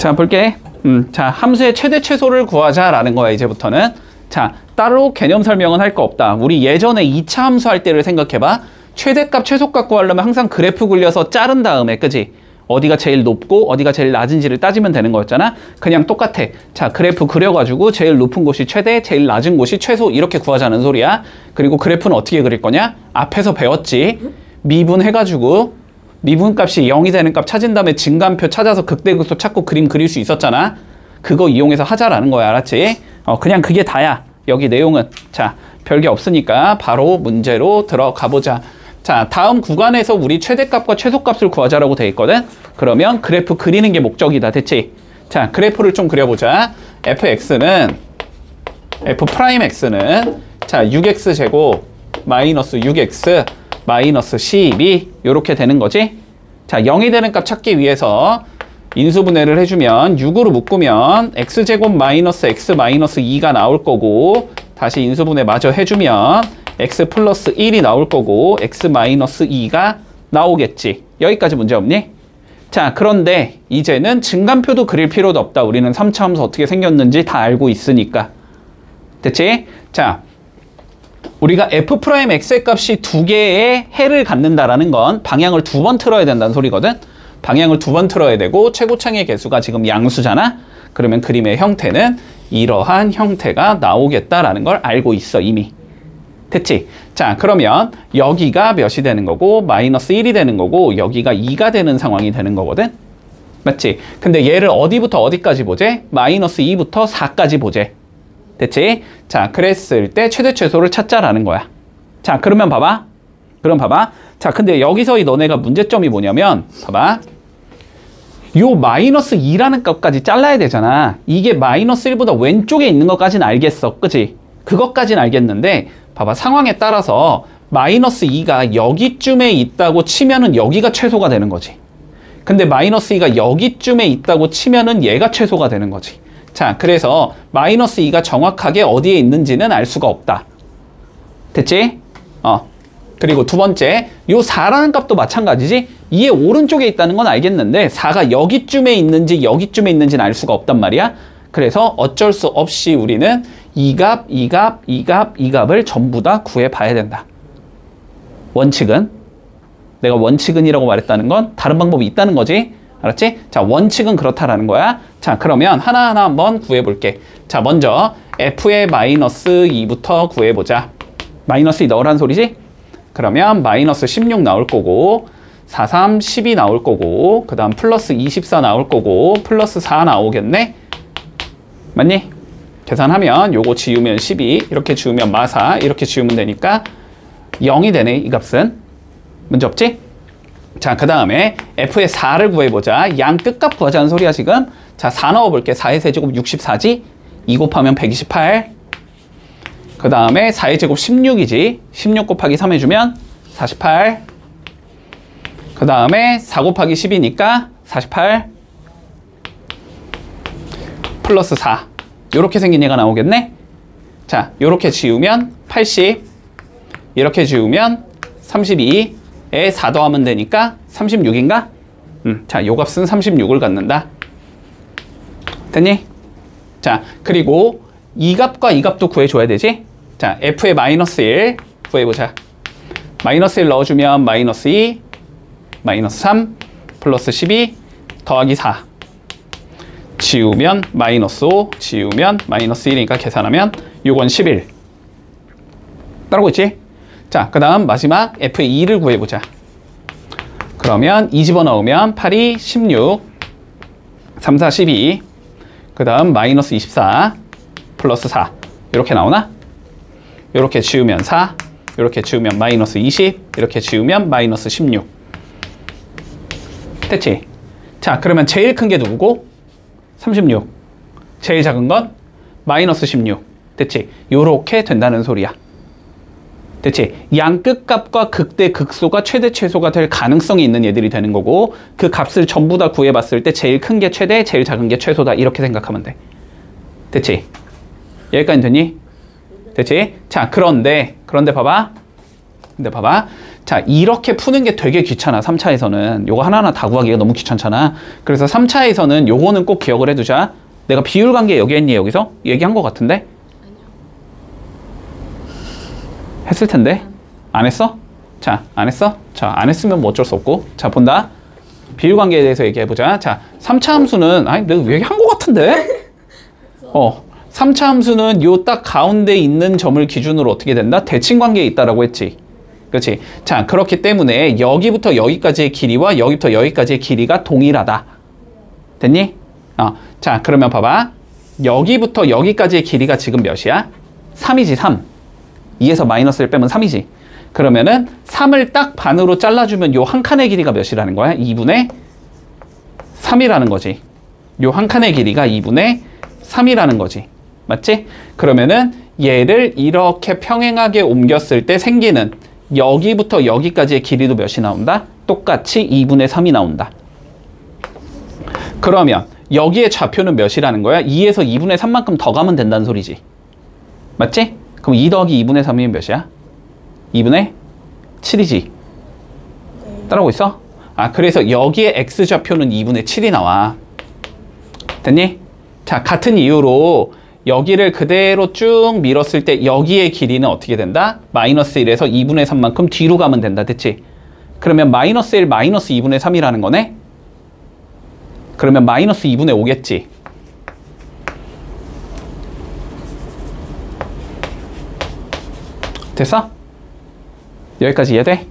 자, 볼게. 자, 함수의 최대 최소를 구하자라는 거야, 이제부터는. 자, 따로 개념 설명은 할 거 없다. 우리 예전에 2차 함수 할 때를 생각해봐. 최대값, 최소값 구하려면 항상 그래프 굴려서 자른 다음에, 그지? 어디가 제일 높고 어디가 제일 낮은지를 따지면 되는 거였잖아. 그냥 똑같아. 자, 그래프 그려가지고 제일 높은 곳이 최대, 제일 낮은 곳이 최소 이렇게 구하자는 소리야. 그리고 그래프는 어떻게 그릴 거냐? 앞에서 배웠지. 미분해가지고 미분값이 0이 되는 값 찾은 다음에 증가표 찾아서 극대극소 찾고 그림 그릴 수 있었잖아. 그거 이용해서 하자라는 거야. 알았지? 그냥 그게 다야. 여기 내용은. 자, 별게 없으니까 바로 문제로 들어가 보자. 자, 다음 구간에서 우리 최대값과 최소값을 구하자라고 돼 있거든. 그러면 그래프 그리는 게 목적이다. 됐지? 자, 그래프를 좀 그려보자. fx는 자, 6x제곱 마이너스 6x 마이너스 12 요렇게 되는 거지. 자, 0이 되는 값 찾기 위해서 인수분해를 해주면 6으로 묶으면 x제곱 마이너스 x 마이너스 2가 나올 거고, 다시 인수분해 마저 해주면 x 플러스 1이 나올 거고 x 마이너스 2가 나오겠지. 여기까지 문제 없니? 자, 그런데 이제는 증간표도 그릴 필요도 없다. 우리는 3차 함수 어떻게 생겼는지 다 알고 있으니까. 됐지? 자, 우리가 f'x의 값이 두 개의 해를 갖는다라는 건 방향을 두 번 틀어야 된다는 소리거든. 방향을 두 번 틀어야 되고 최고창의 개수가 지금 양수잖아. 그러면 그림의 형태는 이러한 형태가 나오겠다라는 걸 알고 있어, 이미. 됐지? 자, 그러면 여기가 몇이 되는 거고 마이너스 1이 되는 거고 여기가 2가 되는 상황이 되는 거거든. 맞지? 근데 얘를 어디부터 어디까지 보재? 마이너스 2부터 4까지 보재. 됐지? 자, 그랬을 때 최대 최소를 찾자라는 거야. 자, 그러면 봐봐. 자, 근데 여기서 이 너네가 문제점이 뭐냐면, 봐봐. 요 마이너스 2라는 값까지 잘라야 되잖아. 이게 마이너스 1보다 왼쪽에 있는 것까지는 알겠어. 그치? 그것까지는 알겠는데, 봐봐. 상황에 따라서 마이너스 2가 여기쯤에 있다고 치면은 여기가 최소가 되는 거지. 근데 마이너스 2가 여기쯤에 있다고 치면은 얘가 최소가 되는 거지. 자, 그래서 마이너스 2가 정확하게 어디에 있는지는 알 수가 없다. 됐지? 그리고 두 번째, 요 4라는 값도 마찬가지지? 이게 오른쪽에 있다는 건 알겠는데 4가 여기쯤에 있는지 여기쯤에 있는지는 알 수가 없단 말이야. 그래서 어쩔 수 없이 우리는 이 값을 전부 다 구해봐야 된다. 원칙은, 내가 원칙은이라고 말했다는 건 다른 방법이 있다는 거지. 알았지? 자, 원칙은 그렇다라는 거야. 자, 그러면 하나하나 한번 구해볼게. 자, 먼저 f의 마이너스 2부터 구해보자. 마이너스 2 넣으라는 소리지? 그러면 마이너스 16 나올 거고 4, 3, 12 나올 거고 그 다음 플러스 24 나올 거고 플러스 4 나오겠네? 맞니? 계산하면 요거 지우면 12 이렇게 지우면 마사 이렇게 지우면 되니까 0이 되네. 이 값은. 문제 없지? 자, 그 다음에 f의 4를 구해보자. 양 끝값 구하자는 소리야 지금. 자, 4 넣어볼게. 4의 세제곱 64지? 2 곱하면 128. 그 다음에 4의 제곱 16이지. 16 곱하기 3 해주면 48. 그 다음에 4 곱하기 10이니까 48 플러스 4. 요렇게 생긴 얘가 나오겠네. 자, 요렇게 지우면 80. 이렇게 지우면 32에 4 더하면 되니까 36인가? 자, 요 값은 36을 갖는다. 됐니? 자, 그리고 이 값과 이 값도 구해줘야 되지? 자, f의 마이너스 1 구해보자. 마이너스 1 넣어주면 마이너스 2, 마이너스 3, 플러스 12, 더하기 4. 지우면 마이너스 5, 지우면 마이너스 1이니까 계산하면 요건 11. 따라오고 있지? 자, 그 다음 마지막 f의 2를 구해보자. 그러면 2 집어넣으면 8이 16, 3, 4, 12, 그 다음 마이너스 24, 플러스 4. 이렇게 나오나? 이렇게 지우면 4, 이렇게 지우면 마이너스 20, 이렇게 지우면 마이너스 16. 됐지? 자, 그러면 제일 큰 게 누구고? 36. 제일 작은 건 마이너스 16. 됐지? 요렇게 된다는 소리야. 됐지? 양 끝값과 극대 극소가 최대 최소가 될 가능성이 있는 얘들이 되는 거고 그 값을 전부 다 구해봤을 때 제일 큰 게 최대, 제일 작은 게 최소다. 이렇게 생각하면 돼. 됐지? 여기까지 됐니? 됐지? 자, 그런데 봐봐. 근데 봐봐. 자, 이렇게 푸는 게 되게 귀찮아. 3차에서는. 요거 하나하나 다 구하기가 너무 귀찮잖아. 그래서 3차에서는 요거는 꼭 기억을 해두자. 내가 비율 관계 여기 했니, 여기서? 얘기한 것 같은데? 했을 텐데. 안 했어? 자, 안 했어? 자, 안 했으면 뭐 어쩔 수 없고. 자, 본다. 비율 관계에 대해서 얘기해보자. 자, 3차 함수는, 아니, 내가 얘기한 것 같은데? 3차 함수는 요 딱 가운데 있는 점을 기준으로 어떻게 된다? 대칭 관계에 있다라고 했지. 그렇지? 자, 그렇기 때문에 여기부터 여기까지의 길이와 여기부터 여기까지의 길이가 동일하다. 됐니? 자, 그러면 봐봐. 여기부터 여기까지의 길이가 지금 몇이야? 3이지, 3. 2에서 마이너스 1 빼면 3이지. 그러면은 3을 딱 반으로 잘라주면 요 한 칸의 길이가 몇이라는 거야? 2분의 3이라는 거지. 요 한 칸의 길이가 2분의 3이라는 거지. 맞지? 그러면은 얘를 이렇게 평행하게 옮겼을 때 생기는 여기부터 여기까지의 길이도 몇이 나온다? 똑같이 2분의 3이 나온다. 그러면 여기의 좌표는 몇이라는 거야? 2에서 2분의 3만큼 더 가면 된다는 소리지. 맞지? 그럼 2 더하기 2분의 3이면 몇이야? 2분의 7이지. 따라오고 있어? 그래서 여기에 x좌표는 2분의 7이 나와. 됐니? 자, 같은 이유로 여기를 그대로 쭉 밀었을 때 여기의 길이는 어떻게 된다? 마이너스 1에서 2분의 3만큼 뒤로 가면 된다. 됐지? 그러면 마이너스 1, 마이너스 2분의 3이라는 거네? 그러면 마이너스 2분의 5겠지? 됐어? 여기까지 이해돼?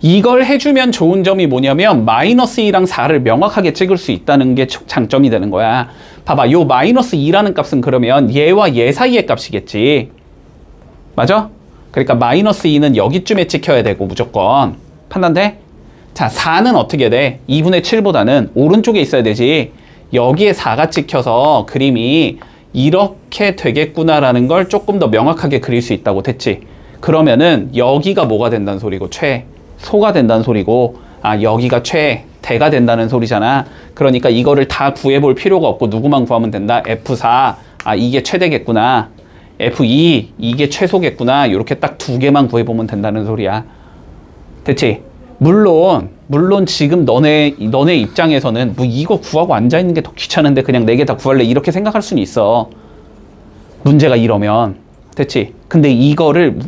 이걸 해주면 좋은 점이 뭐냐면 마이너스 2랑 4를 명확하게 찍을 수 있다는 게 장점이 되는 거야. 봐봐, 요 마이너스 2라는 값은 그러면 얘와 얘 사이의 값이겠지. 맞아? 그러니까 마이너스 2는 여기쯤에 찍혀야 되고 무조건. 판단돼? 자, 4는 어떻게 돼? 2분의 7보다는 오른쪽에 있어야 되지. 여기에 4가 찍혀서 그림이 이렇게 되겠구나라는 걸 조금 더 명확하게 그릴 수 있다고. 됐지? 그러면은 여기가 뭐가 된다는 소리고 최소가 된다는 소리고, 여기가 최대가 된다는 소리잖아. 그러니까 이거를 다 구해볼 필요가 없고 누구만 구하면 된다? F4, 이게 최대겠구나. F2, 이게 최소겠구나. 이렇게 딱 두 개만 구해보면 된다는 소리야. 됐지? 물론 지금 너네 입장에서는 뭐 이거 구하고 앉아있는 게 더 귀찮은데 그냥 4개 다 구할래 이렇게 생각할 수는 있어. 문제가 이러면. 됐지? 근데 이거를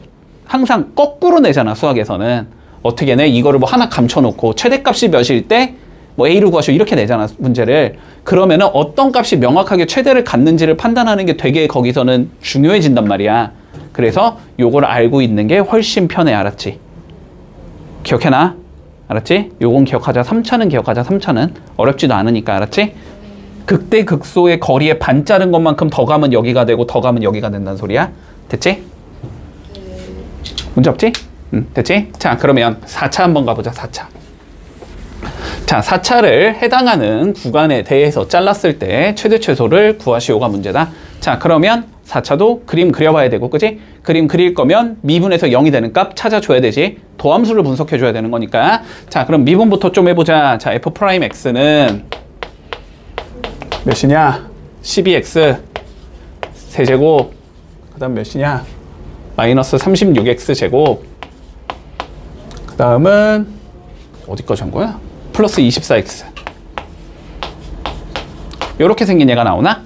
항상 거꾸로 내잖아, 수학에서는. 어떻게 내? 이거를 뭐 하나 감춰놓고 최대값이 몇일 때 뭐 A를 구하시오 이렇게 내잖아, 문제를. 그러면은 어떤 값이 명확하게 최대를 갖는지를 판단하는 게 되게 거기서는 중요해진단 말이야. 그래서 요걸 알고 있는 게 훨씬 편해. 알았지? 기억해놔. 알았지? 요건 기억하자. 3차는 기억하자. 3차는 어렵지도 않으니까. 알았지? 극대 극소의 거리에 반 자른 것만큼 더 가면 여기가 되고 더 가면 여기가 된다는 소리야. 됐지? 문제 없지? 됐지? 자, 그러면 4차 한번 가보자. 4차. 자, 4차를 해당하는 구간에 대해서 잘랐을 때 최대 최소를 구하시오가 문제다. 자, 그러면 4차도 그림 그려봐야 되고, 그지? 그림 그릴 거면 미분에서 0이 되는 값 찾아줘야 되지. 도함수를 분석해줘야 되는 거니까. 자, 그럼 미분부터 좀 해보자. 자, F'X는 몇이냐? 12X 세제곱, 그 다음 몇이냐? 마이너스 36X 제곱, 그 다음은 어디까지 한 거야? 플러스 24X. 요렇게 생긴 얘가 나오나?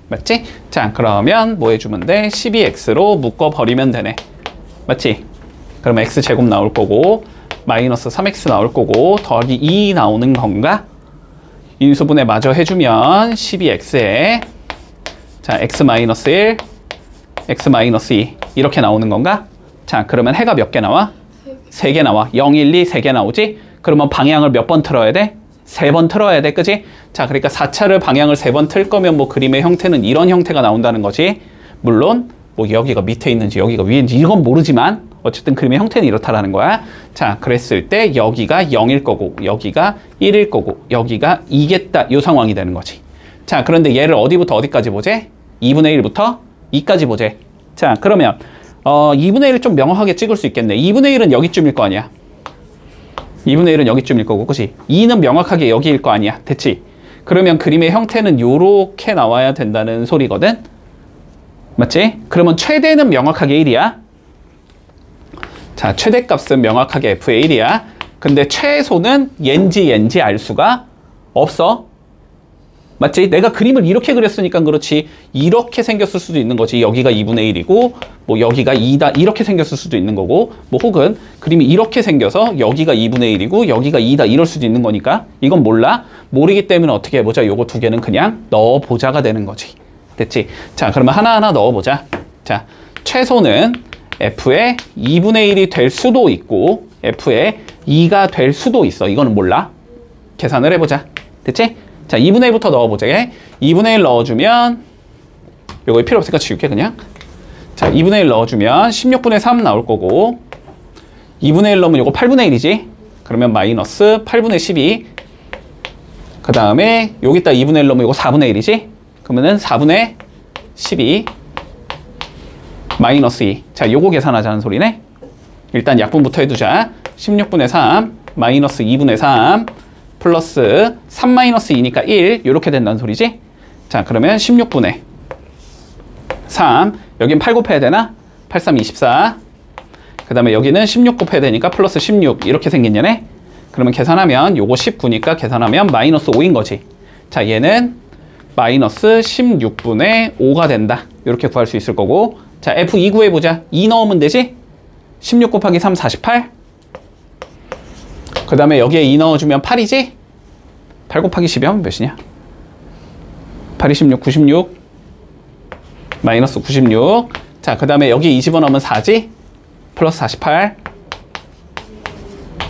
맞지? 자, 그러면 뭐 해주면 돼? 12X로 묶어버리면 되네. 맞지? 그러면 X제곱 나올 거고 마이너스 3X 나올 거고 더하기 2 나오는 건가? 인수분해 마저 해주면 12X에 자, X-1, X-2 이렇게 나오는 건가? 자, 그러면 해가 몇 개 나와? 3개 나와. 0, 1, 2, 3개 나오지? 그러면 방향을 몇 번 틀어야 돼? 3번 틀어야 돼, 그지? 자, 그러니까 4차를 방향을 3번 틀 거면 뭐 그림의 형태는 이런 형태가 나온다는 거지. 물론 뭐 여기가 밑에 있는지 여기가 위인지 이건 모르지만 어쨌든 그림의 형태는 이렇다라는 거야. 자, 그랬을 때 여기가 0일 거고 여기가 1일 거고 여기가 2겠다, 이 상황이 되는 거지. 자, 그런데 얘를 어디부터 어디까지 보재? 2분의 1부터 2까지 보재. 자, 그러면 2분의 1을 좀 명확하게 찍을 수 있겠네. 2분의 1은 여기쯤일 거 아니야. 2분의 1은 여기쯤일 거고, 그치? 2는 명확하게 여기일 거 아니야. 됐지? 그러면 그림의 형태는 요렇게 나와야 된다는 소리거든? 맞지? 그러면 최대는 명확하게 1이야. 자, 최대값은 명확하게 f의 1이야. 근데 최소는 얘인지 알 수가 없어. 맞지? 내가 그림을 이렇게 그렸으니까 그렇지 이렇게 생겼을 수도 있는 거지. 여기가 2분의 1이고 뭐 여기가 2다 이렇게 생겼을 수도 있는 거고 뭐 혹은 그림이 이렇게 생겨서 여기가 2분의 1이고 여기가 2다 이럴 수도 있는 거니까 이건 몰라. 모르기 때문에 어떻게 해보자. 요거 두 개는 그냥 넣어보자가 되는 거지. 됐지? 자, 그러면 하나하나 넣어보자. 자, 최소는 f의 2분의 1이 될 수도 있고 f의 2가 될 수도 있어. 이거는 몰라. 계산을 해보자. 됐지? 자, 2분의 1부터 넣어보자. 2분의 1 넣어주면 요거 필요 없으니까 지울게 그냥. 자, 2분의 1 넣어주면 16분의 3 나올 거고 2분의 1 넣으면 요거 8분의 1이지. 그러면 마이너스 8분의 12. 그 다음에 여기다 2분의 1 넣으면 요거 4분의 1이지. 그러면은 4분의 12 마이너스 2. 자, 요거 계산하자는 소리네. 일단 약분부터 해두자. 16분의 3 마이너스 2분의 3 플러스 3 마이너스 2니까 1 이렇게 된다는 소리지. 자, 그러면 16분의 3 여긴 8 곱해야 되나? 8, 3, 24. 그 다음에 여기는 16 곱해야 되니까 플러스 16 이렇게 생긴 얘네. 그러면 계산하면 요거 19니까 계산하면 마이너스 5인 거지. 자, 얘는 마이너스 16분의 5가 된다. 이렇게 구할 수 있을 거고. 자, F2 구해보자. 2 넣으면 되지? 16 곱하기 3, 48. 그 다음에 여기에 2 넣어주면 8이지? 8 곱하기 10이면 몇이냐? 8, 26, 96. 마이너스 96. 자, 그 다음에 여기 2 집어넣으면 4지? 플러스 48.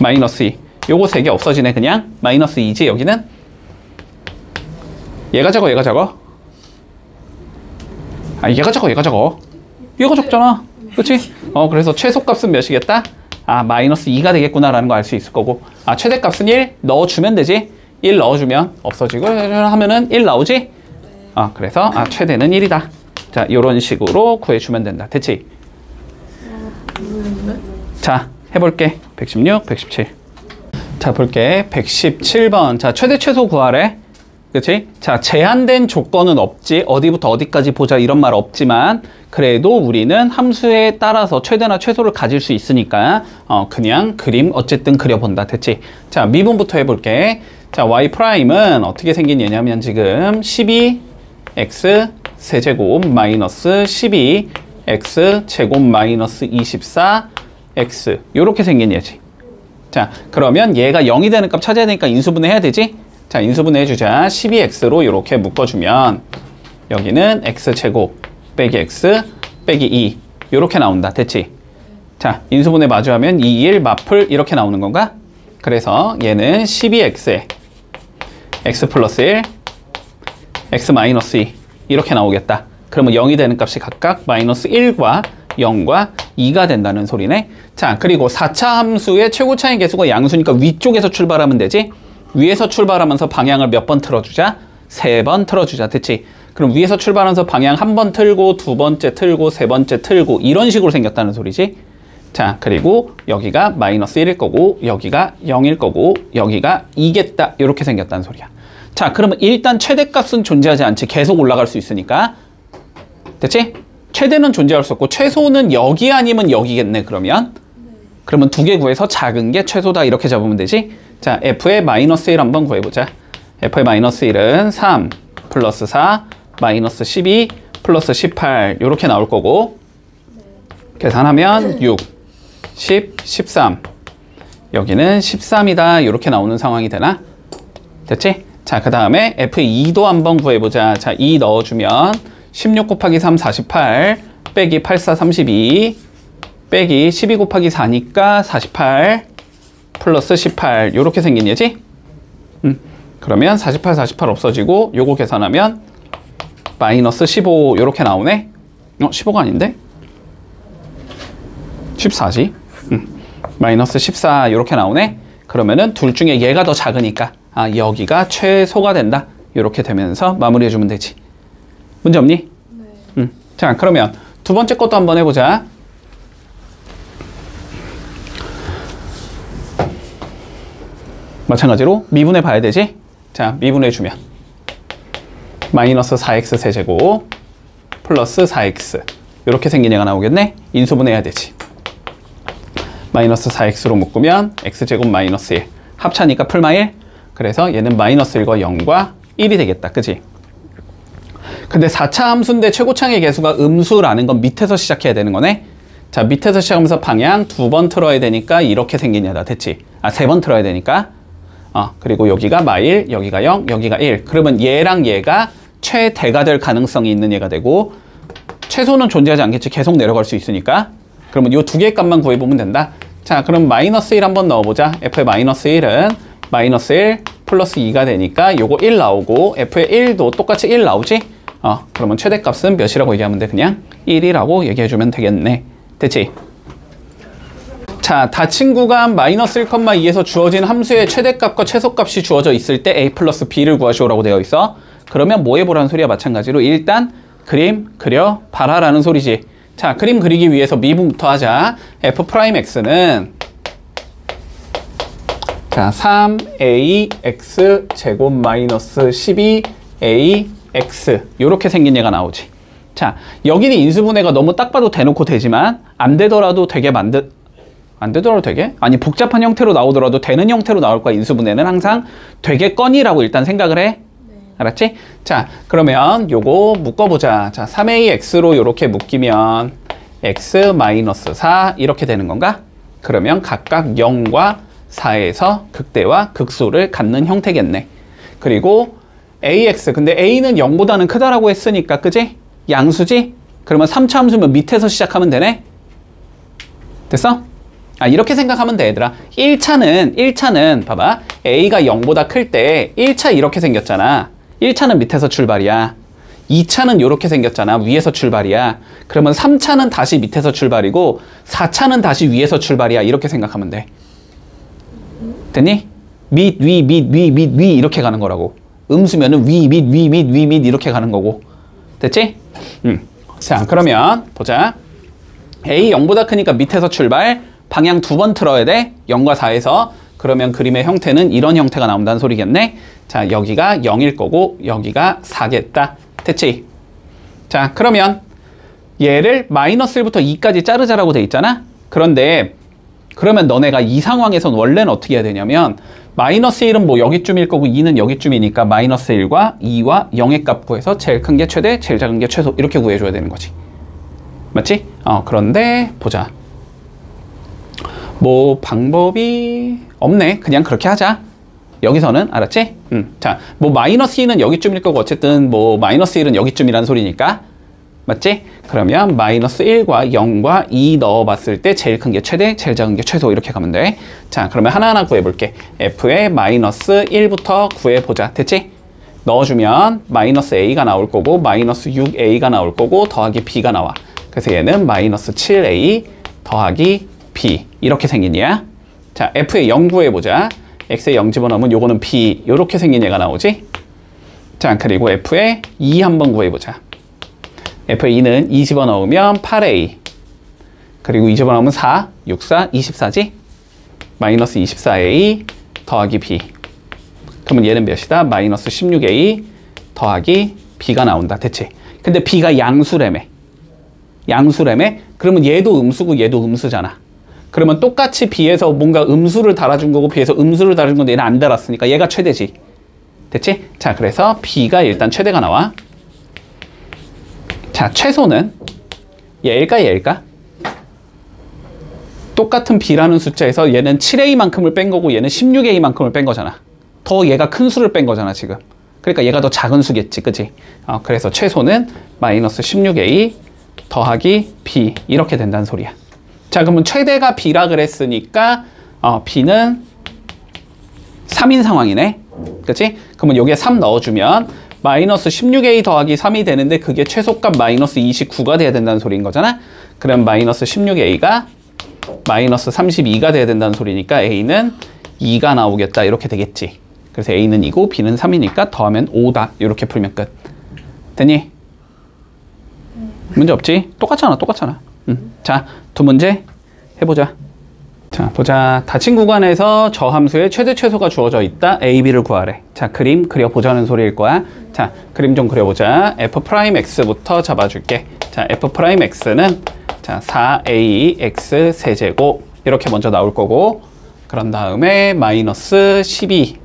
마이너스 2. 요거 3개 없어지네, 그냥. 마이너스 2지, 여기는? 얘가 적어, 얘가 적어. 아, 얘가 적어, 얘가 적어. 얘가 적잖아. 그치? 그래서 최소값은 몇이겠다? 아, 마이너스 2가 되겠구나라는 거 알 수 있을 거고. 아, 최대값은 1 넣어주면 되지? 1 넣어주면 없어지고 하면은 1 나오지? 그래서 최대는 1이다. 자, 요런 식으로 구해주면 된다. 됐지? 자, 해볼게. 116, 117. 자, 볼게. 117번. 자, 최대 최소 구하래. 그치? 자, 제한된 조건은 없지. 어디부터 어디까지 보자 이런 말 없지만 그래도 우리는 함수에 따라서 최대나 최소를 가질 수 있으니까 그냥 그림 어쨌든 그려본다. 됐지? 자, 미분부터 해볼게. 자, y''은 어떻게 생긴 얘냐면 지금 12x 세제곱 마이너스 12x 제곱 마이너스 24x 요렇게 생긴 얘지. 자, 그러면 얘가 0이 되는 값 찾아야 되니까 인수분해 해야 되지? 자, 인수분해 해주자. 12x로 이렇게 묶어주면 여기는 x제곱 빼기 x 빼기 2 이렇게 나온다. 됐지? 자, 인수분해 마주하면 2, 1 마플 이렇게 나오는 건가? 그래서 얘는 12x에 x 플러스 1 x 마이너스 2 이렇게 나오겠다. 그러면 0이 되는 값이 각각 마이너스 1과 0과 2가 된다는 소리네. 자, 그리고 4차 함수의 최고 차이 계수가 양수니까 위쪽에서 출발하면 되지? 위에서 출발하면서 방향을 몇 번 틀어주자? 3번 틀어주자. 됐지? 그럼 위에서 출발하면서 방향 한 번 틀고 두 번째 틀고 세 번째 틀고 이런 식으로 생겼다는 소리지. 자, 그리고 여기가 마이너스 1일 거고 여기가 0일 거고 여기가 2겠다. 이렇게 생겼다는 소리야. 자, 그러면 일단 최대값은 존재하지 않지. 계속 올라갈 수 있으니까. 됐지? 최대는 존재할 수 없고 최소는 여기 아니면 여기겠네. 그러면 두 개 구해서 작은 게 최소다. 이렇게 잡으면 되지. 자, f의 마이너스 1 한번 구해보자. f의 마이너스 1은 3 플러스 4 마이너스 12 플러스 18 이렇게 나올 거고 계산하면 6, 10, 13 여기는 13이다 이렇게 나오는 상황이 되나? 됐지? 자, 그 다음에 f2도 한번 구해보자. 자, 2 넣어주면 16 곱하기 3 48 빼기 84 32 빼기 12 곱하기 4니까 48 플러스 18 이렇게 생긴 얘지? 그러면 48, 48 없어지고 요거 계산하면 마이너스 15 이렇게 나오네? 15가 아닌데? 14지? 마이너스 14 이렇게 나오네? 그러면은 둘 중에 얘가 더 작으니까 여기가 최소가 된다. 이렇게 되면서 마무리해주면 되지. 문제 없니? 네. 자, 그러면 두 번째 것도 한번 해보자. 마찬가지로 미분해 봐야 되지? 자, 미분해 주면 마이너스 4x 세제곱 플러스 4x 이렇게 생긴 얘가 나오겠네? 인수분해 해야 되지. 마이너스 4x로 묶으면 x제곱 마이너스 1. 합차니까 풀마 1. 그래서 얘는 마이너스 1과 0과 1이 되겠다. 그지? 근데 4차 함수인데 최고창의 개수가 음수라는 건 밑에서 시작해야 되는 거네. 자, 밑에서 시작하면서 방향 2번 틀어야 되니까 이렇게 생긴 얘다. 됐지? 아, 3번 틀어야 되니까. 그리고 여기가 마1, 여기가 0, 여기가 1. 그러면 얘랑 얘가 최대가 될 가능성이 있는 얘가 되고, 최소는 존재하지 않겠지. 계속 내려갈 수 있으니까. 그러면 요 두 개의 값만 구해보면 된다. 자, 그럼 마이너스 1 한번 넣어보자. f의 마이너스 1은 마이너스 1 플러스 2가 되니까 요거 1 나오고, f의 1도 똑같이 1 나오지? 그러면 최대값은 몇이라고 얘기하면 돼? 그냥 1이라고 얘기해주면 되겠네. 됐지? 자, 닫힌 구간 마이너스 1,2에서 주어진 함수의 최대값과 최소값이 주어져 있을 때 a 플러스 b를 구하시오라고 되어 있어. 그러면 뭐 해보라는 소리야? 마찬가지로 일단 그림 그려봐라라는 소리지. 자, 그림 그리기 위해서 미분부터 하자. f'x는 자, 3ax 제곱 마이너스 12ax 요렇게 생긴 얘가 나오지. 자, 여기는 인수분해가 너무 딱 봐도 대놓고 되지만 안 되더라도 되게 안 되더라도 되게? 아니, 복잡한 형태로 나오더라도 되는 형태로 나올 거야. 인수분해는 항상 되겠거니라고 일단 생각을 해. 네. 알았지? 자, 그러면 요거 묶어보자. 자, 3ax로 요렇게 묶이면 x-4 이렇게 되는 건가? 그러면 각각 0과 4에서 극대와 극소를 갖는 형태겠네. 그리고 ax, 근데 a는 0보다는 크다라고 했으니까, 그지? 양수지? 그러면 3차 함수면 밑에서 시작하면 되네? 됐어? 이렇게 생각하면 돼, 얘들아. 1차는 봐봐. a가 0보다 클 때 1차 이렇게 생겼잖아. 1차는 밑에서 출발이야. 2차는 이렇게 생겼잖아. 위에서 출발이야. 그러면 3차는 다시 밑에서 출발이고 4차는 다시 위에서 출발이야. 이렇게 생각하면 돼. 됐니? 밑, 위, 밑, 위, 밑, 위 이렇게 가는 거라고. 음수면은 위, 밑, 위, 밑, 위, 밑 이렇게 가는 거고. 됐지? 자, 그러면 보자. a 0보다 크니까 밑에서 출발. 방향 2번 틀어야 돼. 0과 4에서. 그러면 그림의 형태는 이런 형태가 나온다는 소리겠네. 자, 여기가 0일 거고 여기가 4겠다. 됐지? 자, 그러면 얘를 마이너스 1부터 2까지 자르자라고 돼 있잖아. 그런데 그러면 너네가 이 상황에선 원래는 어떻게 해야 되냐면 마이너스 1은 뭐 여기쯤일 거고 2는 여기쯤이니까 마이너스 1과 2와 0의 값 구해서 제일 큰 게 최대, 제일 작은 게 최소 이렇게 구해줘야 되는 거지. 맞지? 그런데 보자. 뭐 방법이 없네. 그냥 그렇게 하자. 여기서는 알았지? 자, 뭐 마이너스 2는 여기쯤일 거고 어쨌든 뭐 마이너스 1은 여기쯤이란 so리니까 맞지? 그러면 마이너스 1과 0과 2 넣어봤을 때 제일 큰 게 최대, 제일 작은 게 최소 이렇게 가면 돼. 자, 그러면 하나하나 구해볼게. f의 마이너스 1부터 구해보자. 됐지? 넣어주면 마이너스 a가 나올 거고 마이너스 6a가 나올 거고 더하기 b가 나와. 그래서 얘는 마이너스 7a 더하기 b 이렇게 생긴 얘야. 자, f의 0 구해보자. x에 0 집어넣으면 요거는 b 요렇게 생긴 얘가 나오지. 자, 그리고 f의 2 한번 구해보자. f의 2는 2 집어넣으면 8a 그리고 2 집어넣으면 4, 6, 4, 24지? 마이너스 24a 더하기 b 그러면 얘는 몇이다? 마이너스 16a 더하기 b가 나온다. 됐지? 근데 b가 양수래매. 그러면 얘도 음수고 얘도 음수잖아. 그러면 똑같이 b에서 뭔가 음수를 달아준 거고 b에서 음수를 달아준 건데 얘는 안 달았으니까 얘가 최대지. 됐지? 자, 그래서 b가 일단 최대가 나와. 자, 최소는 얘일까 얘일까? 똑같은 b라는 숫자에서 얘는 7a만큼을 뺀 거고 얘는 16a만큼을 뺀 거잖아. 더 얘가 큰 수를 뺀 거잖아 지금. 그러니까 얘가 더 작은 수겠지, 그치? 그래서 최소는 마이너스 16a 더하기 b 이렇게 된다는 소리야. 자, 그러면 최대가 b라 그랬으니까 b는 3인 상황이네. 그치? 그러면 여기에 3 넣어주면 마이너스 16a 더하기 3이 되는데 그게 최소값 마이너스 29가 돼야 된다는 소리인 거잖아. 그럼 마이너스 16a가 마이너스 32가 돼야 된다는 소리니까 a는 2가 나오겠다 이렇게 되겠지. 그래서 a는 2고 b는 3이니까 더하면 5다 이렇게 풀면 끝. 됐니? 문제 없지? 똑같잖아. 자, 두 문제 해보자. 자, 보자. 닫힌 구간에서 저 함수의 최대 최소가 주어져 있다. a, b를 구하래. 자, 그림 그려보자는 소리일 거야. 자, 그림 좀 그려보자. f'x부터 잡아줄게. 자, f'x는 자, 4ax 세제곱 이렇게 먼저 나올 거고, 그런 다음에 마이너스 12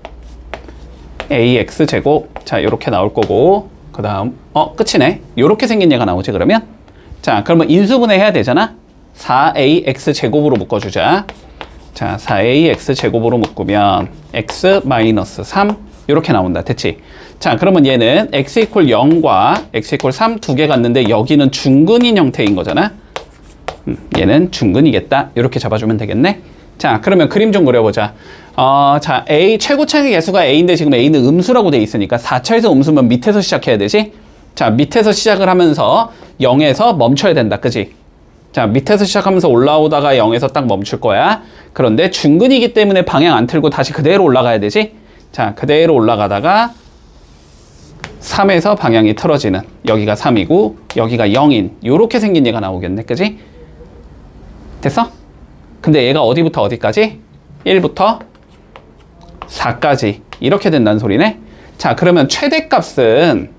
ax 제곱. 자, 이렇게 나올 거고, 그 다음 끝이네. 이렇게 생긴 얘가 나오지 그러면. 자, 그러면 인수분해 해야 되잖아. 4ax 제곱으로 묶어주자. 자, 4ax 제곱으로 묶으면 x 마이너스 3 이렇게 나온다. 됐지? 자, 그러면 얘는 x 이퀄 0과 x 이퀄 3 두 개 갔는데 여기는 중근인 형태인 거잖아. 얘는 중근이겠다. 이렇게 잡아주면 되겠네. 자, 그러면 그림 좀 그려보자. 자, a 최고차의 개수가 a인데 지금 a는 음수라고 돼 있으니까 4차에서 음수면 밑에서 시작해야 되지? 자, 밑에서 시작을 하면서 0에서 멈춰야 된다. 그지? 자, 밑에서 시작하면서 올라오다가 0에서 딱 멈출 거야. 그런데 중근이기 때문에 방향 안 틀고 다시 그대로 올라가야 되지? 자, 그대로 올라가다가 3에서 방향이 틀어지는, 여기가 3이고 여기가 0인 요렇게 생긴 얘가 나오겠네. 그지? 됐어? 근데 얘가 어디부터 어디까지? 1부터 4까지 이렇게 된다는 소리네. 자, 그러면 최대값은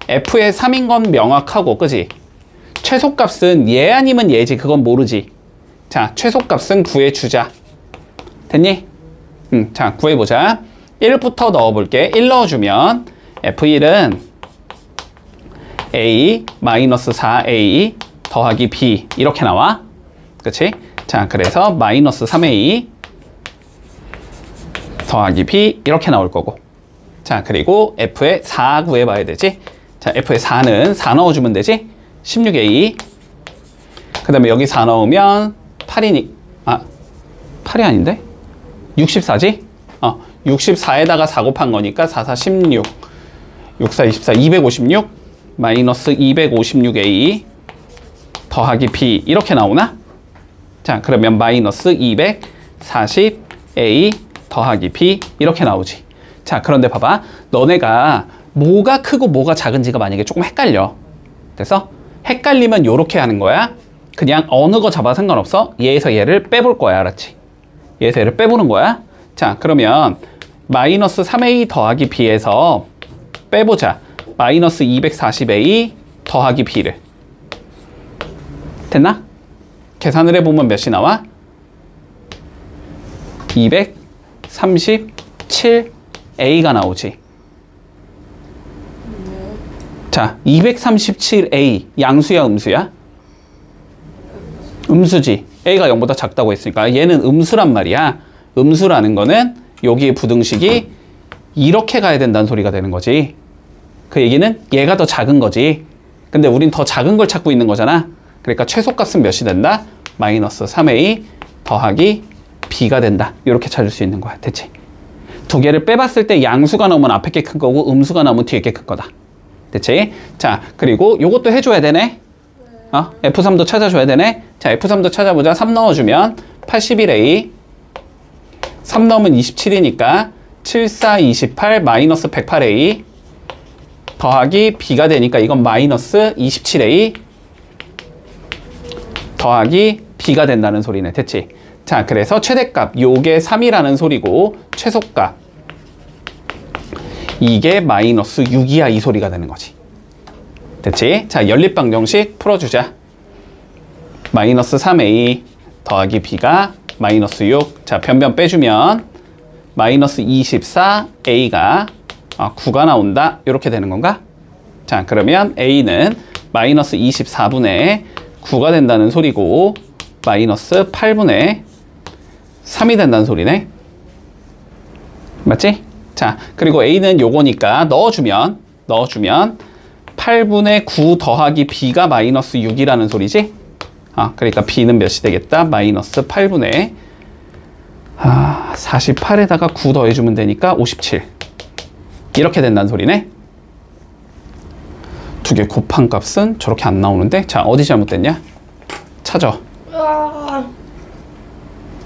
f의 3인 건 명확하고, 그지? 최소값은 얘 아니면 얘지. 그건 모르지. 자, 최소값은 구해주자. 됐니? 자, 구해보자. 1부터 넣어볼게. 1 넣어주면 f1은 a 마이너스 4a 더하기 b 이렇게 나와. 그치? 자, 그래서 마이너스 3a 더하기 b 이렇게 나올 거고. 자, 그리고 f의 4 구해봐야 되지. 자, f의 4는 4 넣어주면 되지. 16a. 그 다음에 여기 4 넣으면 8이니, 8이 아닌데? 64지? 64에다가 4 곱한 거니까 4, 4, 16. 6, 4, 24, 256. 마이너스 256a 더하기 b. 이렇게 나오나? 자, 그러면 마이너스 240a 더하기 b. 이렇게 나오지. 자, 그런데 봐봐. 너네가 뭐가 크고 뭐가 작은지가 만약에 조금 헷갈려. 됐어? 헷갈리면 요렇게 하는 거야. 그냥 어느 거 잡아 상관없어. 얘에서 얘를 빼볼 거야. 알았지? 얘에서 얘를 빼보는 거야. 자, 그러면 마이너스 3a 더하기 b에서 빼보자. 마이너스 240a 더하기 b를. 됐나? 계산을 해보면 몇이 나와? 237a가 나오지. 자, 237a 양수야 음수야? 음수지. a가 0보다 작다고 했으니까 얘는 음수란 말이야. 음수라는 거는 여기에 부등식이 이렇게 가야 된다는 소리가 되는 거지. 그 얘기는 얘가 더 작은 거지. 근데 우린 더 작은 걸 찾고 있는 거잖아. 그러니까 최소값은 몇이 된다? 마이너스 3a 더하기 b가 된다. 이렇게 찾을 수 있는 거야. 됐지? 두 개를 빼봤을 때 양수가 나오면 앞에 게 큰 거고 음수가 나오면 뒤에 게 큰 거다. 됐지? 자, 그리고 요것도 해줘야 되네. F3도 찾아줘야 되네. 자, F3도 찾아보자. 3 넣어주면 81a. 3 넣으면 27이니까 7, 4, 28 마이너스 108a 더하기 b가 되니까 이건 마이너스 27a 더하기 b가 된다는 소리네. 됐지? 자, 그래서 최대값 요게 3이라는 소리고 최소값 이게 마이너스 6이야 이 소리가 되는 거지. 됐지? 자, 연립방정식 풀어주자. 마이너스 3a 더하기 b가 마이너스 6. 자, 변변 빼주면 마이너스 24a가 9가 나온다. 이렇게 되는 건가? 자, 그러면 a는 마이너스 24분의 9가 된다는 소리고 마이너스 8분의 3이 된다는 소리네. 맞지? 자, 그리고 a는 요거니까 넣어주면 8분의 9 더하기 b가 마이너스 6이라는 소리지? 그러니까 b는 몇이 되겠다? 마이너스 8분의 48에다가 9 더해주면 되니까 57 이렇게 된다는 소리네. 두 개 곱한 값은 저렇게 안 나오는데. 자, 어디 잘못됐냐? 찾아.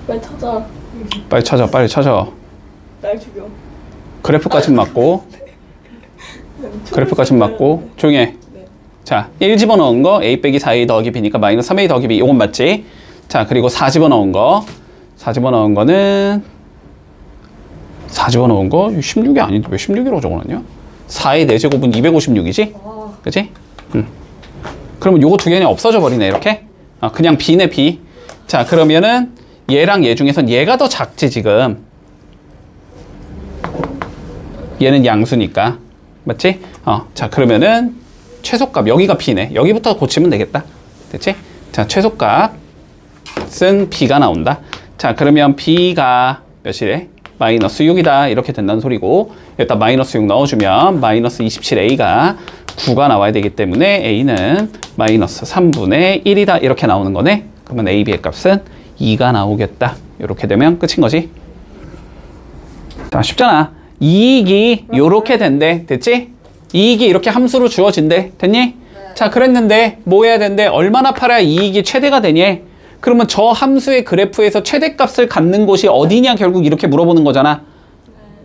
빨리 찾아. 빨리 찾아. 날 죽여. 그래프까진 맞고 조용히 해. 네. 자, 1 집어넣은 거 a 빼기 4a 더하기 b니까 마이너스 3a 더하기 b. 이건 맞지? 자, 그리고 4 집어넣은 거 4 집어넣은 거는 4 집어넣은 거 16이 아닌데 왜 16이라고 적어놨냐? 4의 4제곱은 256이지? 그치? 그러면 요거 두 개는 없어져 버리네 이렇게. 그냥 b네 b. 자, 그러면은 얘랑 얘 중에선 얘가 더 작지 지금. 얘는 양수니까. 맞지? 자 그러면은 최소값 여기가 b네. 여기부터 고치면 되겠다. 됐지? 자 최소값은 b가 나온다. 자 그러면 b가 몇이래? 마이너스 6이다 이렇게 된다는 소리고, 여기다 마이너스 6 넣어주면 마이너스 27a가 9가 나와야 되기 때문에 a는 마이너스 3분의 1이다 이렇게 나오는 거네. 그러면 a, b의 값은 2가 나오겠다. 이렇게 되면 끝인 거지. 자 쉽잖아. 이익이 요렇게 된대. 됐지? 이익이 이렇게 함수로 주어진대. 됐니? 네. 자 그랬는데 뭐 해야 된대? 얼마나 팔아야 이익이 최대가 되니? 그러면 저 함수의 그래프에서 최대값을 갖는 곳이 어디냐 결국 이렇게 물어보는 거잖아.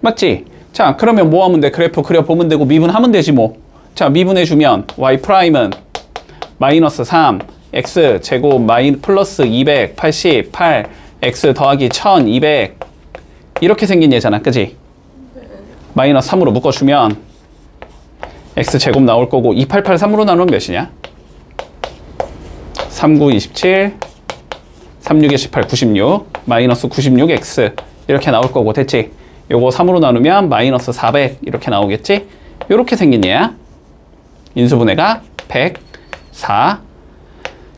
맞지? 자 그러면 뭐 하면 돼? 그래프 그려보면 되고 미분하면 되지 뭐. 자 미분해주면 y''은 마이너스 3 x 제곱 플러스 288 x 더하기 1200 이렇게 생긴 얘잖아. 그지? 마이너스 3으로 묶어주면 x 제곱 나올 거고 288 3으로 나누면 몇이냐? 39 27 36에 18 96 마이너스 96x 이렇게 나올 거고. 됐지? 요거 3으로 나누면 마이너스 400 이렇게 나오겠지? 요렇게 생긴 얘야. 인수분해가 104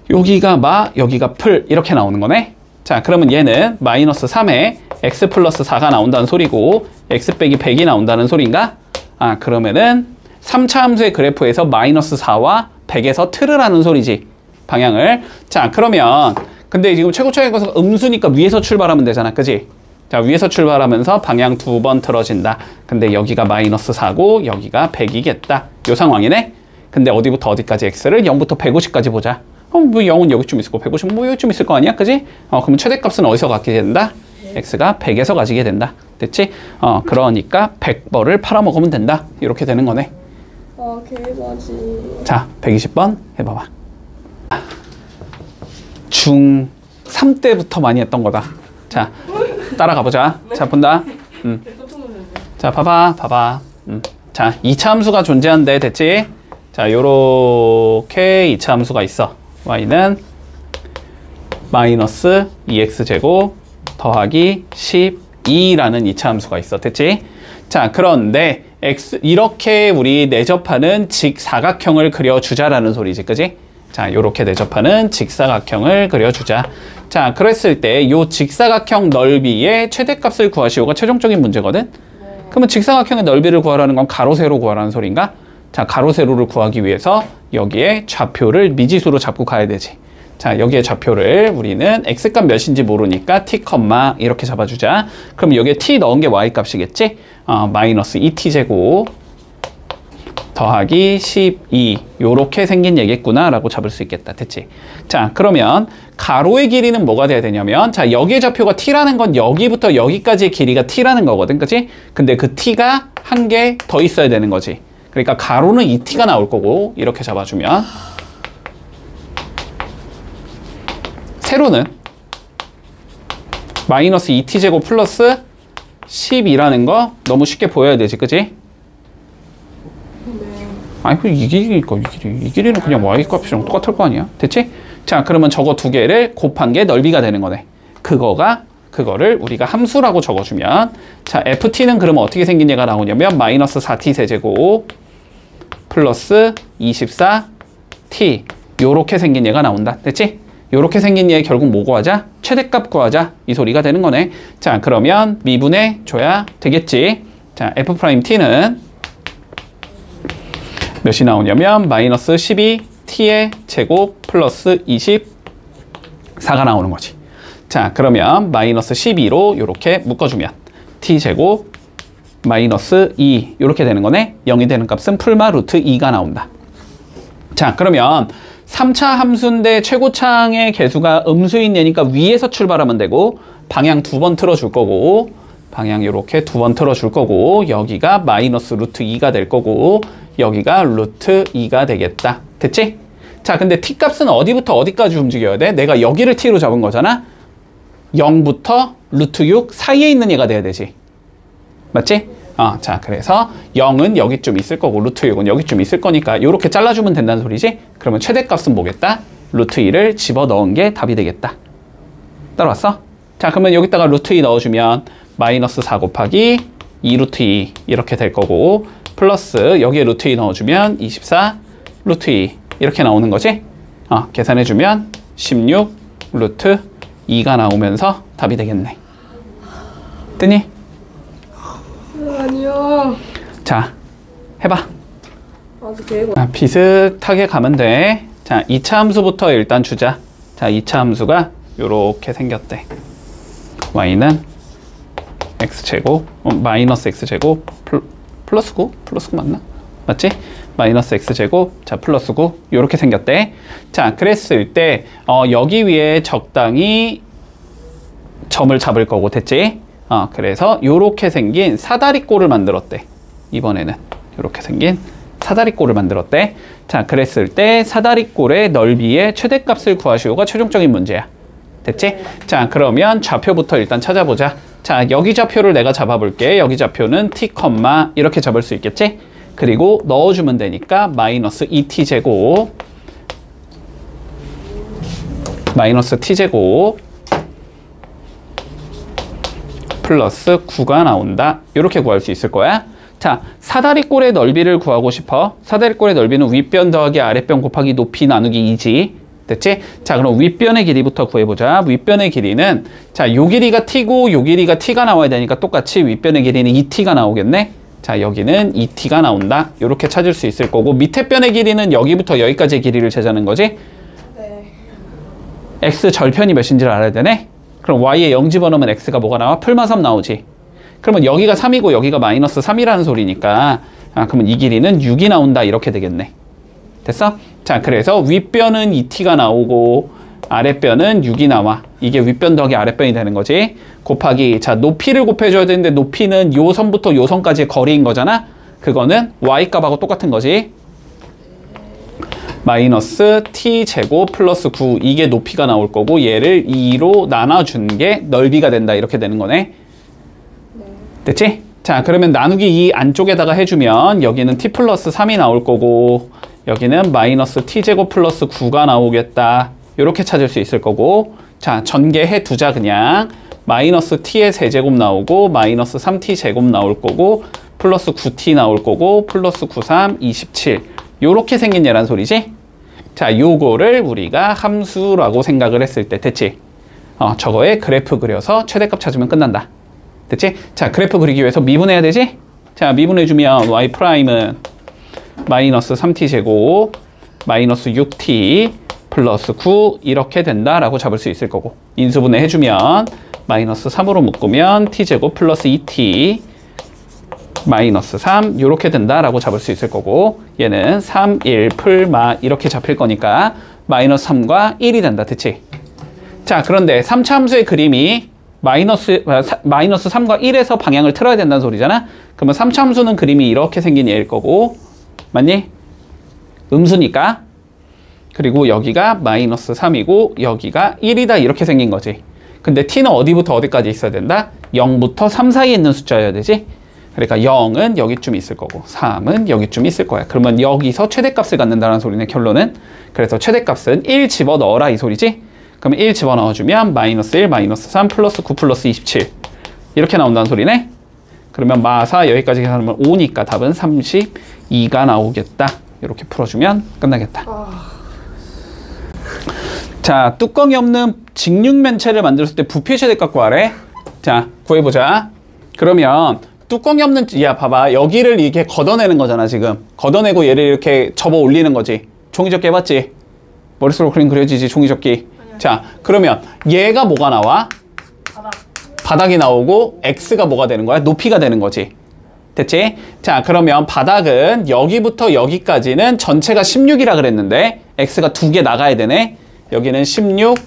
여기가 마 여기가 풀 이렇게 나오는 거네. 자 그러면 얘는 마이너스 3에 x 플러스 4가 나온다는 소리고 x 빼기 100이 나온다는 소리인가? 아 그러면은 3차 함수의 그래프에서 마이너스 4와 100에서 틀을 하는 소리지. 방향을. 자 그러면 근데 지금 최고차의 것은 음수니까 위에서 출발하면 되잖아. 그지? 자 위에서 출발하면서 방향 2번 틀어진다. 근데 여기가 마이너스 4고 여기가 100이겠다. 요 상황이네. 근데 어디부터 어디까지 x를 0부터 150까지 보자. 뭐 0은 여기쯤 있을 거 150은 뭐 여기쯤 있을 거 아니야? 그지? 그럼 최대값은 어디서 갖게 된다? x가 100에서 가지게 된다. 됐지? 그러니까 100벌을 팔아먹으면 된다. 이렇게 되는 거네. 아 개바지. 자 120번 해봐봐. 중3 때부터 많이 했던 거다. 자 따라가 보자. 자 본다. 자 봐봐. 자 2차 함수가 존재한대. 됐지? 자 요렇게 2차 함수가 있어. y는 마이너스 2x제곱 더하기 12라는 2차 함수가 있어. 됐지? 자 그런데 이렇게 우리 내접하는 직사각형을 그려주자라는 소리지. 그지? 자 요렇게 내접하는 직사각형을 그려주자. 자 그랬을 때 요 직사각형 넓이의 최대값을 구하시오가 최종적인 문제거든. 그러면 직사각형의 넓이를 구하라는 건 가로 세로 구하라는 소리인가? 자 가로 세로를 구하기 위해서 여기에 좌표를 미지수로 잡고 가야 되지. 자 여기에 좌표를 우리는 x값 몇인지 모르니까 t, 이렇게 잡아주자. 그럼 여기에 t 넣은 게 y값이겠지? 마이너스 2t제곱 더하기 12 요렇게 생긴 얘겠구나 라고 잡을 수 있겠다. 됐지? 자 그러면 가로의 길이는 뭐가 돼야 되냐면, 자 여기의 좌표가 t라는 건 여기부터 여기까지의 길이가 t라는 거거든. 그치? 근데 그 t가 한 개 더 있어야 되는 거지. 그러니까 가로는 2t가 나올 거고 이렇게 잡아주면, 세로는 마이너스 2t제곱 플러스 12라는 거 너무 쉽게 보여야 되지. 그치? 아니 이 길이니까 이 길이는 그냥 y값이랑 똑같을 거 아니야? 됐지? 자 그러면 저거 두 개를 곱한 게 넓이가 되는 거네. 그거를 우리가 함수라고 적어주면, 자 ft는 그러면 어떻게 생긴 얘가 나오냐면 마이너스 4t 세제곱 플러스 24t 요렇게 생긴 얘가 나온다. 됐지? 요렇게 생긴 얘 결국 뭐 구하자? 최대값 구하자 이 소리가 되는 거네. 자 그러면 미분해 줘야 되겠지. 자 f't는 몇이 나오냐면 마이너스 12t의 제곱 플러스 24가 나오는 거지. 자 그러면 마이너스 12로 이렇게 묶어주면 t제곱 마이너스 2 이렇게 되는 거네. 0이 되는 값은 풀마 루트 2가 나온다. 자 그러면 3차 함수인데 최고차항의 개수가 음수인 얘니까 위에서 출발하면 되고, 방향 2번 틀어줄 거고, 방향 이렇게 2번 틀어줄 거고, 여기가 마이너스 루트 2가 될 거고, 여기가 루트 2가 되겠다. 됐지? 자 근데 t 값은 어디부터 어디까지 움직여야 돼? 내가 여기를 t로 잡은 거잖아. 0부터 루트 6 사이에 있는 얘가 돼야 되지. 맞지? 자 그래서 0은 여기쯤 있을 거고 루트 6은 여기쯤 있을 거니까 이렇게 잘라주면 된다는 소리지? 그러면 최대값은 뭐겠다? 루트 2를 집어넣은 게 답이 되겠다. 따라왔어? 자, 그러면 여기다가 루트 2 넣어주면 마이너스 4 곱하기 2 루트 2 이렇게 될 거고, 플러스 여기에 루트 2 넣어주면 24 루트 2 이렇게 나오는 거지. 계산해주면 16 루트 2가 나오면서 답이 되겠네. 뜨니? 아니요. 자, 해봐. 아주 계획. 비슷하게 가면 돼. 자, 2차 함수부터 일단 주자. 자, 2차 함수가 요렇게 생겼대. y는 x제곱, 마이너스 x제곱, 플러스 9? 플러스 9 맞나? 맞지? 마이너스 x제곱, 자, 플러스 9. 요렇게 생겼대. 자, 그랬을 때, 여기 위에 적당히 점을 잡을 거고, 됐지? 그래서 요렇게 생긴 사다리꼴을 만들었대. 이번에는 요렇게 생긴 사다리꼴을 만들었대. 자, 그랬을 때 사다리꼴의 넓이의 최대값을 구하시오가 최종적인 문제야. 됐지? 자, 그러면 좌표부터 일단 찾아보자. 자, 여기 좌표를 내가 잡아볼게. 여기 좌표는 t, 이렇게 잡을 수 있겠지? 그리고 넣어주면 되니까 마이너스 2t제곱 마이너스 t제곱 플러스 9가 나온다. 이렇게 구할 수 있을 거야. 자, 사다리꼴의 넓이를 구하고 싶어. 사다리꼴의 넓이는 윗변 더하기 아랫변 곱하기 높이 나누기 2지. 됐지? 자, 그럼 윗변의 길이부터 구해보자. 윗변의 길이는, 자, 요 길이가 t고 요 길이가 t가 나와야 되니까 똑같이 윗변의 길이는 2t가 나오겠네? 자, 여기는 2t가 나온다. 이렇게 찾을 수 있을 거고, 밑에 변의 길이는 여기부터 여기까지의 길이를 재자는 거지? 네. x 절편이 몇인지를 알아야 되네? 그럼 y에 0 집어넣으면 x가 뭐가 나와? 풀마 3 나오지? 그러면 여기가 3이고 여기가 마이너스 3이라는 소리니까, 그러면 이 길이는 6이 나온다. 이렇게 되겠네. 됐어? 자, 그래서 윗변은 2t가 나오고 아랫변은 6이 나와. 이게 윗변 더하기 아랫변이 되는 거지. 곱하기, 자, 높이를 곱해줘야 되는데 높이는 요 선부터 요 선까지의 거리인 거잖아. 그거는 y값하고 똑같은 거지. 마이너스 t제곱 플러스 9, 이게 높이가 나올 거고 얘를 2로 나눠준 게 넓이가 된다. 이렇게 되는 거네. 됐지? 자, 그러면 나누기 2 안쪽에다가 해주면 여기는 t 플러스 3이 나올 거고 여기는 마이너스 t제곱 플러스 9가 나오겠다. 이렇게 찾을 수 있을 거고, 자, 전개해 두자. 그냥 마이너스 t의 세제곱 나오고 마이너스 3t 제곱 나올 거고 플러스 9t 나올 거고 플러스 9, 3, 27 요렇게 생긴 얘란 소리지. 자, 요거를 우리가 함수라고 생각을 했을 때, 됐지? 저거에 그래프 그려서 최대값 찾으면 끝난다. 됐지? 자, 그래프 그리기 위해서 미분해야 되지? 자, 미분해주면 y 프라임은 마이너스 3t 제곱 마이너스 6t 플러스 9 이렇게 된다라고 잡을 수 있을 거고, 인수분해 해주면 마이너스 3으로 묶으면 t제곱 플러스 2t 마이너스 3 이렇게 된다라고 잡을 수 있을 거고, 얘는 3, 1 풀마 이렇게 잡힐 거니까 마이너스 3과 1이 된다. 됐지? 자, 그런데 3차 함수의 그림이 마이너스 3과 1에서 방향을 틀어야 된다는 소리잖아. 그러면 3차 함수는 그림이 이렇게 생긴 얘일 거고, 맞니? 음수니까. 그리고 여기가 마이너스 3이고 여기가 1이다. 이렇게 생긴 거지. 근데 t는 어디부터 어디까지 있어야 된다? 0부터 3 사이에 있는 숫자여야 되지. 그러니까 0은 여기쯤 있을 거고 3은 여기쯤 있을 거야. 그러면 여기서 최대값을 갖는다는 소리네, 결론은. 그래서 최대값은 1 집어넣어라 이 소리지. 그러면 1 집어넣어주면 마이너스 1, 마이너스 3, 플러스 9, 플러스 27 이렇게 나온다는 소리네. 그러면 마사 여기까지 계산하면 5니까 답은 32가 나오겠다. 이렇게 풀어주면 끝나겠다. 자, 뚜껑이 없는 직육면체를 만들었을 때 부피의 최대값 구하래. 자, 구해보자. 그러면 뚜껑이 없는, 야, 봐봐. 여기를 이렇게 걷어내는 거잖아, 지금. 걷어내고 얘를 이렇게 접어 올리는 거지. 종이접기 해봤지? 머릿속으로 그림 그려지지, 종이접기. 자, 그러면 얘가 뭐가 나와? 바닥이 나오고 x가 뭐가 되는 거야? 높이가 되는 거지. 됐지? 자, 그러면 바닥은 여기부터 여기까지는 전체가 16이라 그랬는데 x가 2개 나가야 되네. 여기는 16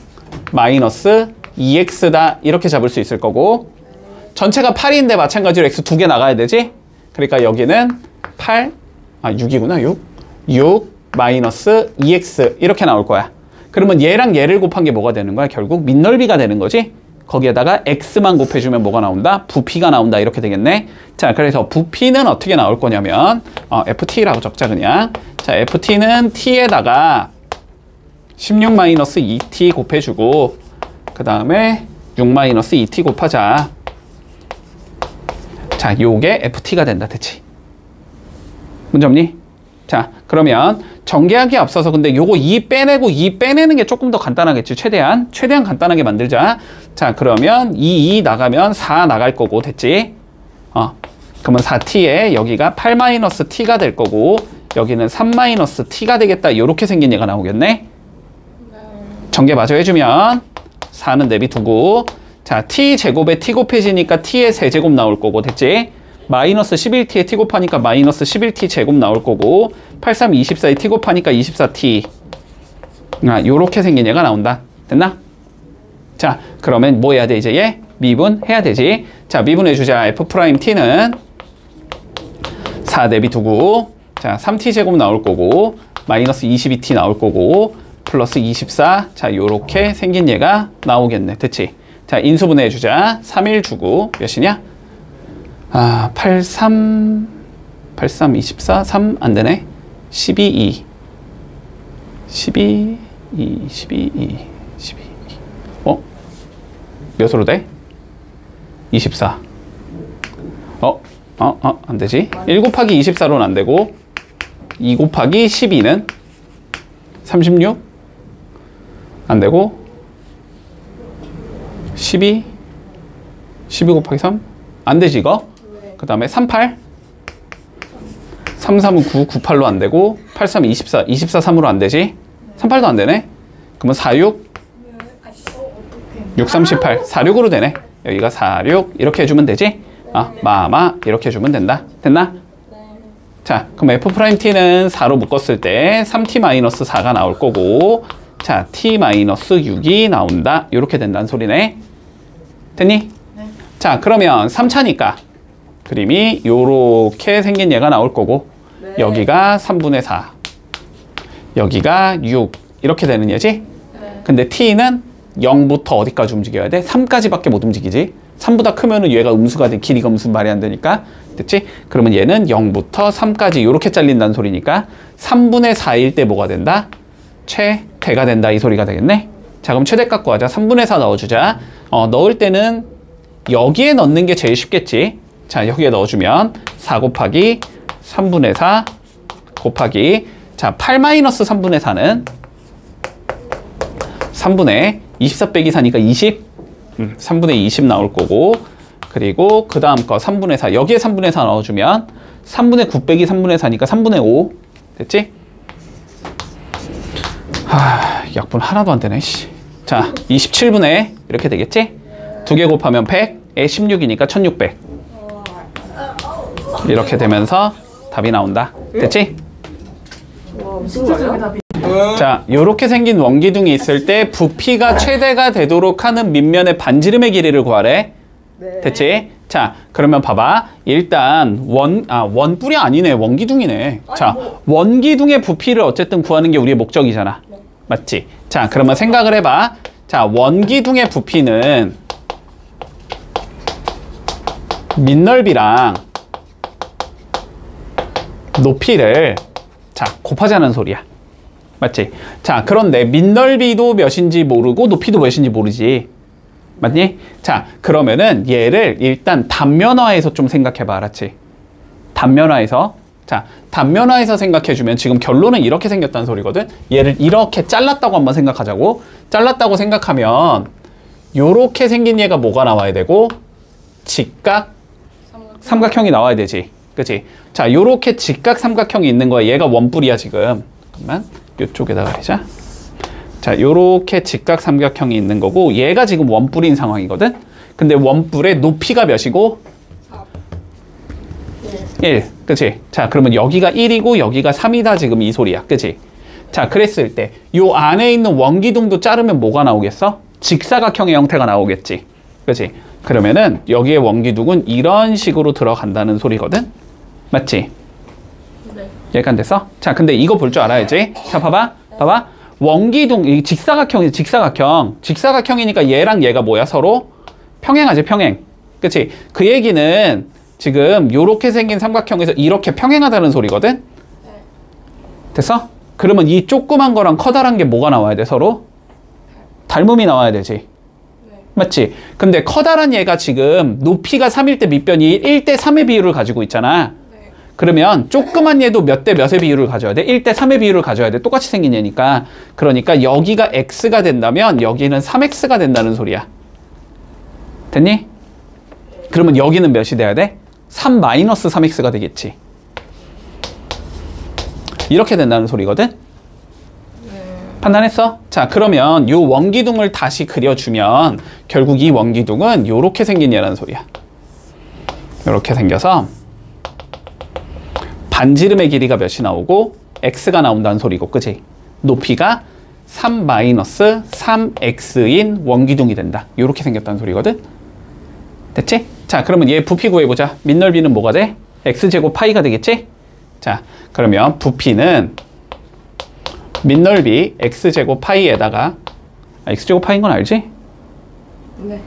마이너스 2x다. 이렇게 잡을 수 있을 거고, 전체가 8인데 마찬가지로 x 2개 나가야 되지? 그러니까 여기는 8, 6이구나, 6 마이너스 2x 이렇게 나올 거야. 그러면 얘랑 얘를 곱한 게 뭐가 되는 거야? 결국 밑넓이가 되는 거지? 거기에다가 x만 곱해주면 뭐가 나온다? 부피가 나온다. 이렇게 되겠네. 자, 그래서 부피는 어떻게 나올 거냐면 ft라고 적자 그냥. 자, ft는 t에다가 16 마이너스 2t 곱해주고, 그 다음에 6-2t 곱하자. 자, 요게 ft가 된다. 됐지? 문제 없니? 자, 그러면 전개하기에 앞서서 근데 요거 2 빼내고 2 빼내는 게 조금 더 간단하겠지. 최대한 간단하게 만들자. 자, 그러면 2 나가면 4 나갈 거고. 됐지? 그러면 4t에 여기가 8-t가 될 거고 여기는 3-t가 되겠다. 요렇게 생긴 얘가 나오겠네. 전개 마저 해주면 4는 내비두고, 자, t 제곱에 t 곱해지니까 t의 세제곱 나올 거고. 됐지? 마이너스 11t에 t 곱하니까 마이너스 11t 제곱 나올 거고 83, 24에 t 곱하니까 24t. 요렇게 생긴 얘가 나온다. 됐나? 자, 그러면 뭐 해야 돼? 이제 얘 미분해야 되지. 자, 미분해주자. f't는 4 내비두고, 자, 3t 제곱 나올 거고 마이너스 22t 나올 거고 플러스 24. 자, 요렇게 생긴 얘가 나오겠네. 됐지? 자, 인수분해 해주자. 3일 주고 몇이냐? 83, 24, 3 안 되네. 12, 2. 12, 2, 12, 2, 12, 2. 몇으로 돼? 24. 안 되지. 1 곱하기 24로는 안 되고 2 곱하기 12는 36? 안 되고 12 곱하기 3? 안 되지 이거? 그 다음에 38 3, 3은 9, 9, 8로 안 되고 8, 3, 24, 24, 3으로 안 되지? 38도 안 되네? 그러면 4, 6 6, 3, 18 4, 6으로 되네. 여기가 4, 6 이렇게 해주면 되지? 이렇게 해주면 된다. 됐나? 자, 그럼 f't는 4로 묶었을 때 3t-4가 나올 거고, 자, t-6이 나온다. 이렇게 된다는 소리네. 됐니? 네. 자, 그러면 3차니까 그림이 요렇게 생긴 얘가 나올 거고, 네. 여기가 3분의 4 여기가 6 이렇게 되는 얘지? 네. 근데 t는 0부터 어디까지 움직여야 돼? 3까지밖에 못 움직이지. 3보다 크면은 얘가 음수가 돼. 길이가 무슨 말이 안 되니까. 됐지? 그러면 얘는 0부터 3까지 이렇게 잘린다는 소리니까 3분의 4일 때 뭐가 된다? 최대가 된다. 이 소리가 되겠네. 자, 그럼 최대값 구하자. 3분의 4 넣어주자. 넣을 때는 여기에 넣는 게 제일 쉽겠지. 자, 여기에 넣어주면 4 곱하기 3분의 4 곱하기, 자, 8-3분의 4는 3분의 24 빼기 4니까 20? 3분의 20 나올 거고, 그리고 그 다음 거 3분의 4 여기에 3분의 4 넣어주면 3분의 9 빼기 3분의 4니까 3분의 5 됐지? 약분 하나도 안 되네. 자, 27분의 이렇게 되겠지? 2개 곱하면 100에 16이니까 1600 이렇게 되면서 답이 나온다. 됐지? 자, 요렇게 생긴 원기둥이 있을 때 부피가 최대가 되도록 하는 밑면의 반지름의 길이를 구하래. 네. 됐지? 자, 그러면 봐봐. 일단 원뿔이 아니네. 원기둥이네. 자, 원기둥의 부피를 어쨌든 구하는 게 우리의 목적이잖아. 네. 맞지? 자, 그러면 생각을 해봐. 자, 원기둥의 부피는 밑넓이랑 높이를 자 곱하자는 소리야. 맞지? 자, 그런데 밑넓이도 몇인지 모르고 높이도 몇인지 모르지. 맞니? 자, 그러면은 얘를 일단 단면화해서 좀 생각해봐. 알았지? 단면화해서. 자, 단면화해서 생각해주면 지금 결론은 이렇게 생겼다는 소리거든. 얘를 이렇게 잘랐다고 한번 생각하자고. 잘랐다고 생각하면 요렇게 생긴 얘가 뭐가 나와야 되고, 직각 삼각형이 나와야 되지. 그치? 자, 요렇게 직각 삼각형이 있는 거야. 얘가 원뿔이야 지금. 잠깐만 요쪽에다가 하자. 자, 요렇게 직각 삼각형이 있는 거고, 얘가 지금 원뿔인 상황이거든. 근데 원뿔의 높이가 몇이고? 1. 그치? 자, 그러면 여기가 1이고 여기가 3이다 지금 이 소리야. 그치? 자, 그랬을 때 요 안에 있는 원기둥도 자르면 뭐가 나오겠어? 직사각형의 형태가 나오겠지. 그치? 그러면은 여기에 원기둥은 이런 식으로 들어간다는 소리거든. 맞지? 네. 여기까지 안 됐어? 자, 근데 이거 볼 줄 알아야지. 자, 봐봐. 봐봐. 원기둥, 이 직사각형이 직사각형. 직사각형이니까 얘랑 얘가 뭐야? 서로 평행하지, 평행. 그치? 그 얘기는 지금 요렇게 생긴 삼각형에서 이렇게 평행하다는 소리거든? 됐어? 그러면 이 조그만 거랑 커다란 게 뭐가 나와야 돼, 서로? 닮음이 나와야 되지. 맞지? 근데 커다란 얘가 지금 높이가 3일 때 밑변이 1대 3의 비율을 가지고 있잖아. 네. 그러면 조그만 얘도 몇 대 몇의 비율을 가져야 돼? 1대 3의 비율을 가져야 돼. 똑같이 생긴 얘니까. 그러니까 여기가 x가 된다면 여기는 3x가 된다는 소리야. 됐니? 그러면 여기는 몇이 돼야 돼? 3 마이너스 3x가 되겠지. 이렇게 된다는 소리거든? 판단했어? 자, 그러면 요 원기둥을 다시 그려주면 결국 이 원기둥은 요렇게 생긴 얘라는 소리야. 요렇게 생겨서 반지름의 길이가 몇이 나오고 x가 나온다는 소리고, 그치? 높이가 3 마이너스 3x인 원기둥이 된다. 요렇게 생겼다는 소리거든? 됐지? 자, 그러면 얘 부피 구해보자. 밑넓이는 뭐가 돼? x제곱 파이가 되겠지? 자, 그러면 부피는 밑넓이 x제곱 파이에다가 x제곱 파이인 건 알지? 네.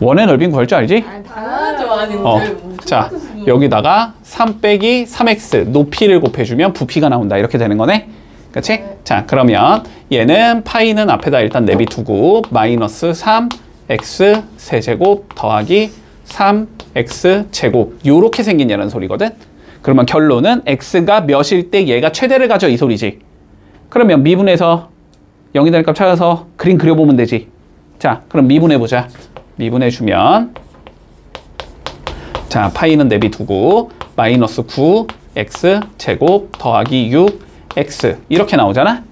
원의 넓이는 구할 줄 알지? 당연하죠. 아니, 자, 여기다가 3 빼기 3x 높이를 곱해주면 부피가 나온다. 이렇게 되는 거네? 그치? 네. 자, 그러면 얘는 파이는 앞에다 일단 내비두고 마이너스 3x 세제곱 더하기 3x 제곱 요렇게 생긴 얘라는 소리거든? 그러면 결론은 x가 몇일 때 얘가 최대를 가져 이 소리지. 그러면 미분해서 0이 되는 값 찾아서 그림 그려보면 되지. 자, 그럼 미분해보자. 미분해주면 자, 파이는 내비두고 마이너스 9x 제곱 더하기 6x 이렇게 나오잖아.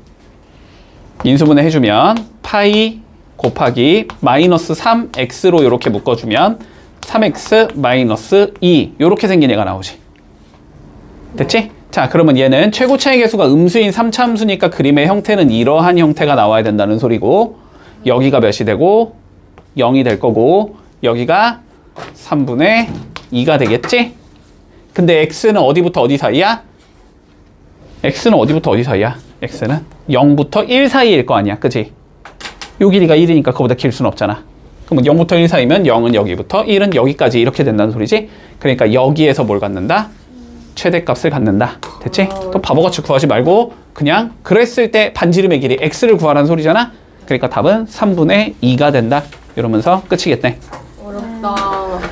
인수분해 해주면 파이 곱하기 마이너스 3x로 이렇게 묶어주면 3x 마이너스 2 이렇게 생긴 얘가 나오지. 됐지? 자, 그러면 얘는 최고 차이 계수가 음수인 3차함수니까 그림의 형태는 이러한 형태가 나와야 된다는 소리고, 여기가 몇이 되고 0이 될 거고 여기가 3분의 2가 되겠지? 근데 x는 어디부터 어디 사이야? x는 어디부터 어디 사이야? x는 0부터 1 사이일 거 아니야, 그치? 요 길이가 1이니까 그거보다 길 수는 없잖아. 그러면 0부터 1 사이면 0은 여기부터 1은 여기까지 이렇게 된다는 소리지? 그러니까 여기에서 뭘 갖는다? 최대값을 갖는다. 됐지? 또 바보같이 구하지 말고 그냥 그랬을 때 반지름의 길이 x를 구하라는 소리잖아? 그러니까 답은 3분의 2가 된다. 이러면서 끝이겠네. 어렵다.